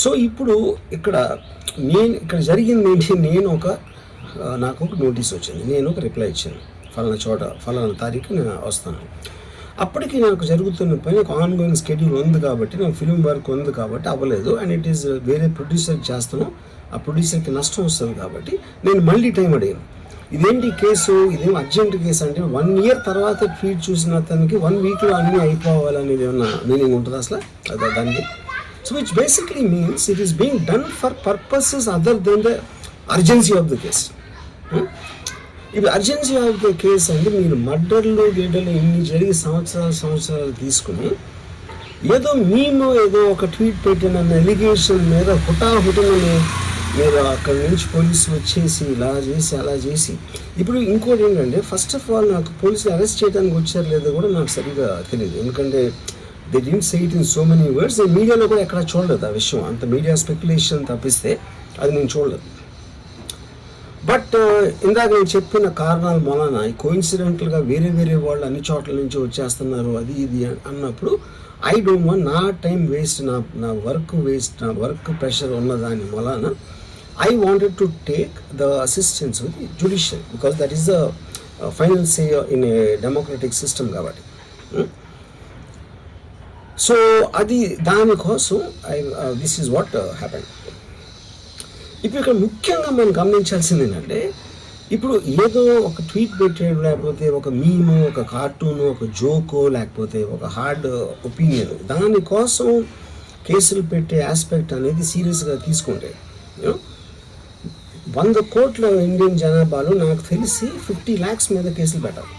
So ఇప్పుడు ఇక్కడ ఇక్కడ జరిగింది ఏంటి, నాకు ఒక నోటీస్ వచ్చింది, నేను ఒక రిప్లై ఇచ్చాను, ఫలానా చోట ఫలానా తారీఖు నేను వస్తాను. అప్పటికి నాకు జరుగుతున్న పని ఒక ఆన్గోయింగ్ స్కెడ్యూల్ ఉంది కాబట్టి, నాకు ఫిలిం వర్క్ ఉంది కాబట్టి అవ్వలేదు. అండ్ ఇట్ ఈస్ వేరే ప్రొడ్యూసర్కి చేస్తాను, ఆ ప్రొడ్యూసర్కి నష్టం వస్తుంది కాబట్టి నేను మళ్ళీ టైం అడిగాను. ఇదేంటి కేసు, ఇదేం అర్జెంట్ కేసు అంటే 1 year తర్వాత ట్వీట్ చూసిన అతనికి 1 weekలో అన్నీ అయిపోవాలనేది ఏమన్నా మీనింగ్ ఉంటుంది అసలు దానికి? So which basically means it is being done for purposes other than the urgency of the case. ఇప్పుడు అర్జెన్సీ ఆఫ్ ద కేస్ అంటే మీరు మర్డర్లు గేడర్లు ఇన్ని జరిగి సంవత్సరాలు తీసుకుని ఏదో ఒక ట్వీట్ పెట్టిన ఎలిగేషన్ మీద హుటాహుటిని మీరు అక్కడి నుంచి పోలీసులు వచ్చేసి ఇలా చేసి అలా చేసి. ఇప్పుడు ఇంకోటి ఏంటంటే, ఫస్ట్ ఆఫ్ ఆల్ నాకు పోలీసులు అరెస్ట్ చేయడానికి వచ్చారు లేదో కూడా నాకు సరిగ్గా తెలియదు, ఎందుకంటే they didn't say it in so many words. నేను మీడియాలో కూడా ఎక్కడ చూడలేదు ఆ విషయం, అంత మీడియా స్పెక్యులేషన్ తప్పిస్తే అది నేను చూడలేదు. బట్ ఇందాక నేను చెప్పిన కారణాల మూలాన కోఇన్సిడెంటల్గా వేరే వాళ్ళు అన్ని చోట్ల నుంచి వచ్చేస్తున్నారు అది ఇది అన్నప్పుడు ఐ డోంట్ వాంట్ నా టైం వేస్ట్, నా వర్క్ వేస్ట్, నా వర్క్ ప్రెషర్ ఉన్నదాని మూలాన I wanted to take the assistance with the judiciary because that is the final say in a democratic system kabatti. So adi dani kosam this is what happened. ఇప్పుడు ఇక్కడ ముఖ్యంగా మనం గమనించాల్సింది ఏంటంటే, ఇప్పుడు ఏదో ఒక ట్వీట్ పెట్టాడు, లేకపోతే ఒక మీము, ఒక కార్టూను, ఒక జోకో, లేకపోతే ఒక హార్డ్ ఒపీనియన్, దానికోసం కేసులు పెట్టే ఆస్పెక్ట్ అనేది సీరియస్గా తీసుకుంటే 100 కోట్ల ఇండియన్ జనాభాలో నాకు తెలిసి 50 lakhs మీద కేసులు పెట్టాలి.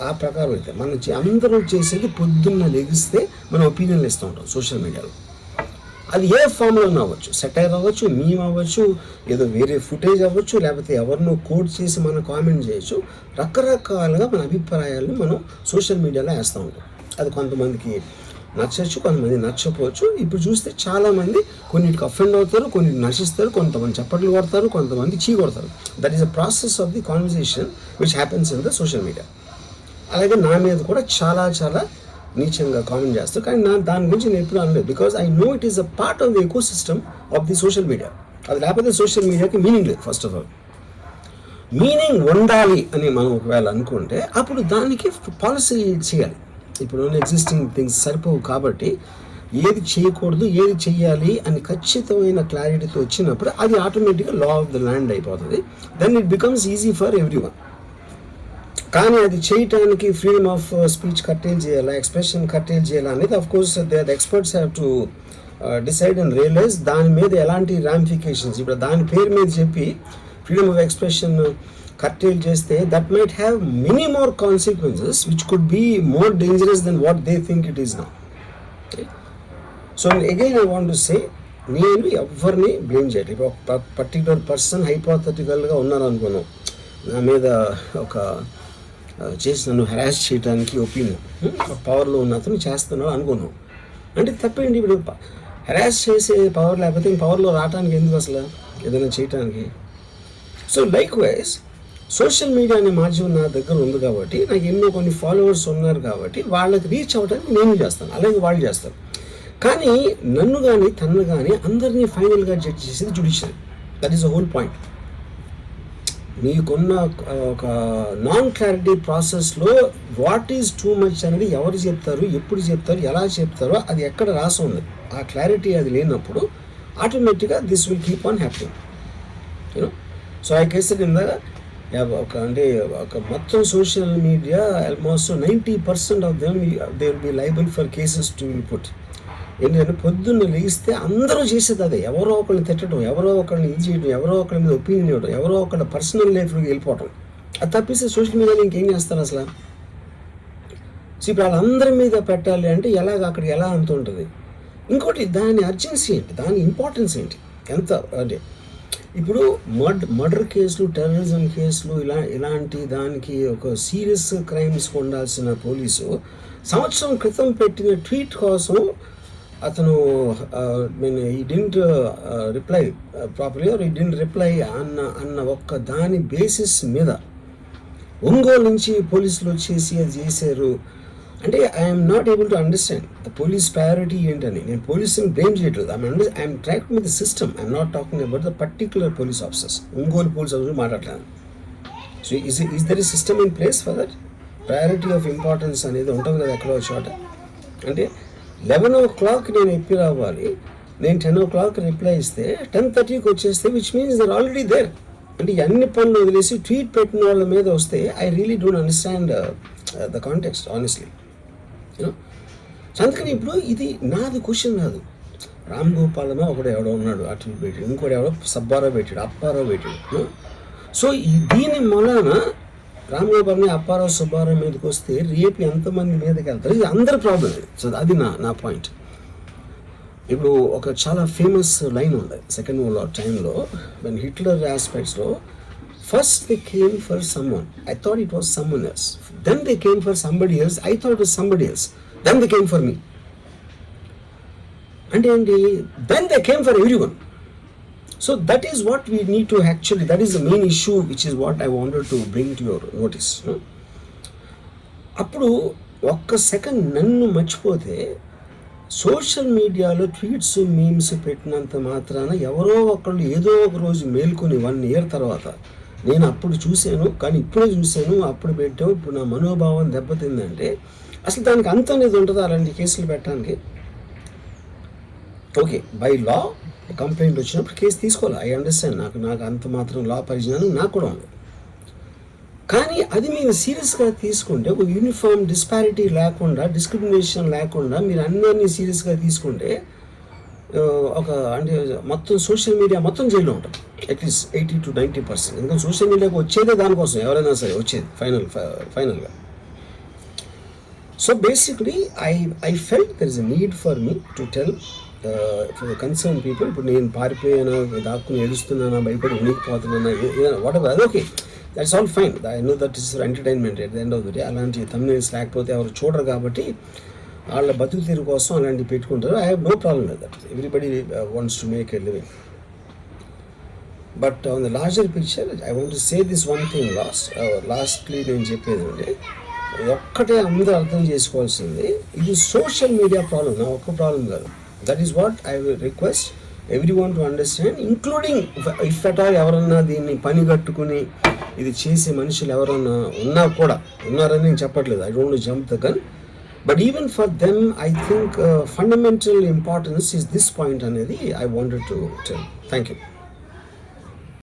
ఆ ప్రకారం అయితే అందరూ చేసేది పొద్దున్న లెగిస్తే మనం ఒపీనియన్లు ఇస్తూ ఉంటాం సోషల్ మీడియాలో. అది ఏ ఫామ్లో అవ్వచ్చు, సెటైర్ అవ్వచ్చు, మీమ్ అవ్వచ్చు, ఏదో వేరే ఫుటేజ్ అవ్వచ్చు, లేకపోతే ఎవరినో కోట్ చేసి మనం కామెంట్ చేయొచ్చు. రకరకాలుగా మన అభిప్రాయాలను మనం సోషల్ మీడియాలో వేస్తూ ఉంటాం. అది కొంతమందికి నచ్చచ్చు, కొంతమంది నచ్చకపోవచ్చు. ఇప్పుడు చూస్తే చాలామంది కొన్నిటికి అఫెండ్ అవుతారు, కొన్నిటికి నశిస్తారు, కొంతమంది చప్పట్లు కొడతారు, కొంతమంది చీ కొడతారు. That is a process of the conversation which happens in the social media. అలాగే నా మీద కూడా చాలా నీచంగా కామెంట్ చేస్తారు, కానీ దాని గురించి నేను ఎప్పుడు అనలేదు. Because I know it is a part of the eco system of the social media. అది లేకపోతే సోషల్ మీడియాకి మీనింగ్ లేదు. ఫస్ట్ ఆఫ్ ఆల్ మీనింగ్ ఉండాలి అని మనం ఒకవేళ అనుకుంటే అప్పుడు దానికి పాలసీ చేయాలి. ఇప్పుడు ఎగ్జిస్టింగ్ థింగ్స్ సరిపోవు కాబట్టి ఏది చేయకూడదు, ఏది చెయ్యాలి అని ఖచ్చితమైన క్లారిటీతో వచ్చినప్పుడు అది ఆటోమేటిక్గా లా ఆఫ్ ద ల్యాండ్ అయిపోతుంది. Then it becomes easy for everyone. కానీ అది చేయటానికి ఫ్రీడమ్ ఆఫ్ స్పీచ్ కట్టేల్ చేయాలా, ఎక్స్ప్రెషన్ కట్టేల్ చేయాలా అనేది of course the experts have to decide and realize దాని మీద ఎలాంటి రామిఫికేషన్స్. ఇప్పుడు దాని పేరు మీద చెప్పి ఫ్రీడమ్ ఆఫ్ ఎక్స్ప్రెషన్ curtail చేస్తే that might have many more consequences which could be more dangerous than what they think it is now. Okay? So again I want to say, నేను ఎవరిని బ్లేమ్ చేయలేదు. ఇప్పుడు ఒక పర్టికులర్ పర్సన్ హైపోథెటికల్గా ఉన్నారు అనుకున్నాం, నా మీద ఒక చేసి నన్ను హెరాస్ చేయడానికి ఒపీనియన్ పవర్లో ఉన్న అతను చేస్తున్నాడు అనుకున్నాం అంటే తప్పేంటి. ఇప్పుడు హెరాస్ చేసే పవర్ లేకపోతే పవర్లో రావడానికి ఎందుకు అసలు ఏదైనా చేయటానికి? So like wise social media అనే మాధ్యమం నా దగ్గర ఉంది కాబట్టి, నాకు ఎన్నో కొన్ని ఫాలోవర్స్ ఉన్నారు కాబట్టి వాళ్ళకి రీచ్ అవ్వడానికి నేను చేస్తాను, అలాగే వాళ్ళు చేస్తారు. కానీ నన్ను కానీ తన్ను కానీ అందరినీ ఫైనల్గా జడ్జ్ చేసేది judiciary. That is the whole point. మీకున్న ఒక నాన్ క్లారిటీ ప్రాసెస్లో వాట్ ఈజ్ టూ మచ్ అనేది ఎవరు చెప్తారు, ఎప్పుడు చెప్తారు, ఎలా చెప్తారో అది ఎక్కడ రాసి ఉంది. ఆ క్లారిటీ అది లేనప్పుడు ఆటోమేటిక్గా this will keep on happening. You know, so I case కింద ఒక మొత్తం social media almost 90% of them they will be liable for cases to be put. ఎందుకంటే పొద్దున్న లేస్తే అందరూ చేసేది అదే, ఎవరో ఒకరిని తిట్టడం, ఎవరో ఒకరిని ఇది చేయడం, ఎవరో ఒకరి మీద ఒపీనియన్ ఇవ్వడం, ఎవరో ఒకరి పర్సనల్ లైఫ్లోకి వెళ్ళిపోవడం. అది తప్పిస్తే సోషల్ మీడియాలో ఇంకేం చేస్తారు అసలు? సో ఇప్పుడు వాళ్ళందరి మీద పెట్టాలి అంటే అక్కడికి ఎలా అంత ఉంటుంది? ఇంకోటి దాని అర్జెన్సీ ఏంటి, దాని ఇంపార్టెన్స్ ఏంటి, ఎంత అంటే ఇప్పుడు మర్డర్ కేసులు, టెర్రరిజం కేసులు ఇలాంటి దానికి ఒక సీరియస్ క్రైమ్స్కి ఉండాల్సిన పోలీసు సంవత్సరం క్రితం పెట్టిన ట్వీట్ కోసం అతను he didn't reply properly are he didn't reply అన్న ఒక్క దాని బేసిస్ మీద ఒంగోలు నుంచి పోలీసులు వచ్చేసి అది చేశారు. అంటే I'm not able to understand the police priority ఏంటని. నేను పోలీసుని బ్లేమ్ చేయట్లేదు. I'm tracking with the system. I'm not talking about the particular police officers. Ongole police officer మాట్లాడలేను. So is there is system in place for that? Priority of importance అనేది ఉంటుంది కదా ఎక్కడో చోట. అంటే 11 o'clock నేను ఎప్పి రావాలి, నేను 10 o'clock రిప్లై ఇస్తే 10:30కి వచ్చేస్తే which means they're already there. అంటే అన్ని పనులు వదిలేసి ట్వీట్ పెట్టిన వాళ్ళ మీద వస్తే I really don't understand the context honestly. అందుకని ఇప్పుడు ఇది నాది క్వశ్చన్ కాదు. రామ్ గోపాలమో ఒకడు ఎవడో ఉన్నాడు అటు పెట్టాడు, ఇంకోటి ఎవడో సబ్బారావు పెట్టాడు, అప్పారావు పెట్టాడు. సో దీని మూలాన రామ్ గోపాల్ని అప్పారావు సుబ్బారావు మీదకి వస్తే రేపు ఎంతమంది మీదకి వెళ్తారు? ఇది అందరి ప్రాబ్లం ఇది. సో అది నా పాయింట్. ఇప్పుడు ఒక చాలా ఫేమస్ లైన్ ఉంది సెకండ్ వరల్డ్ వార్ టైంలో, వెన్ హిట్లర్ ఆస్పెక్ట్స్లో, first they came for someone, I thought it was someone else, then they came for somebody else, I thought it was somebody else, then they came for me. అంటే ఏంటి? Then they came for everyone. So that is what we need to actually, that is the main issue, which is what I wanted to bring to your notice. అప్పుడు ఒక్క second నన్ను మర్చిపోతే social మీడియాలో tweets memes పెట్టినంత మాత్రాన ఎవరో ఒకళ్ళు ఏదో ఒక రోజు మేల్కొని 1 year తర్వాత నేను అప్పుడు చూశాను కానీ ఇప్పుడే చూశాను, అప్పుడు పెట్టాము, ఇప్పుడు నా మనోభావం దెబ్బతిందంటే అసలు దానికి అంతం అనేది ఉంటుందా అలాంటి కేసులు పెట్టడానికి? ఓకే, బై లా కంప్లైంట్ వచ్చినప్పుడు కేసు తీసుకోవాలి, ఐ అండర్స్టాండ్. నాకు అంత మాత్రం లా పరిజ్ఞానం నాకు కూడా ఉంది. కానీ అది మీరు సీరియస్గా తీసుకుంటే, ఒక యూనిఫామ్ డిస్పారిటీ లేకుండా, డిస్క్రిమినేషన్ లేకుండా మీరు అందరినీ సీరియస్గా తీసుకుంటే ఒక అంటే మొత్తం సోషల్ మీడియా మొత్తం జైల్లో ఉంటుంది అట్లీస్ట్ 80 to 90%. ఎందుకంటే సోషల్ మీడియాకి వచ్చేదే దానికోసం, ఎవరైనా సరే వచ్చేది ఫైనల్గా. So basically I felt there is a need for me to tell for the concern people. ఇప్పుడు నేను పారిపోయానా, దాక్కుని ఏడుస్తున్నానా, భయపడి ఉనికిపోతున్నానా, వాట్ ఎవర్, అది okay, that's all fine. I know that is entertainment at the end of the day. అలాంటి thumbnails లేకపోతే ఎవరు చూడరు కాబట్టి వాళ్ళ బతుకు తీరు కోసం అలాంటివి పెట్టుకుంటారు. I have no problem with that. Everybody wants to make a living. But on the larger picture I want to say this one thing lastly నేను చెప్పేది అంటే, ఒక్కటే అందరూ అర్థం చేసుకోవాల్సింది, ఇది సోషల్ మీడియా ప్రాబ్లం, నా ఒక్క ప్రాబ్లం కాదు. That is what I will request everyone to understand, including if at all ఎవరన్నా దీన్ని పని కట్టుకుని ఇది చేసే మనుషులు ఎవరన్నా ఉన్నా కూడా, ఉన్నారని నేను చెప్పట్లేదు, I don't want to jump the gun, but even for them I think fundamental importance is this point అనేది I wanted to tell. Thank you.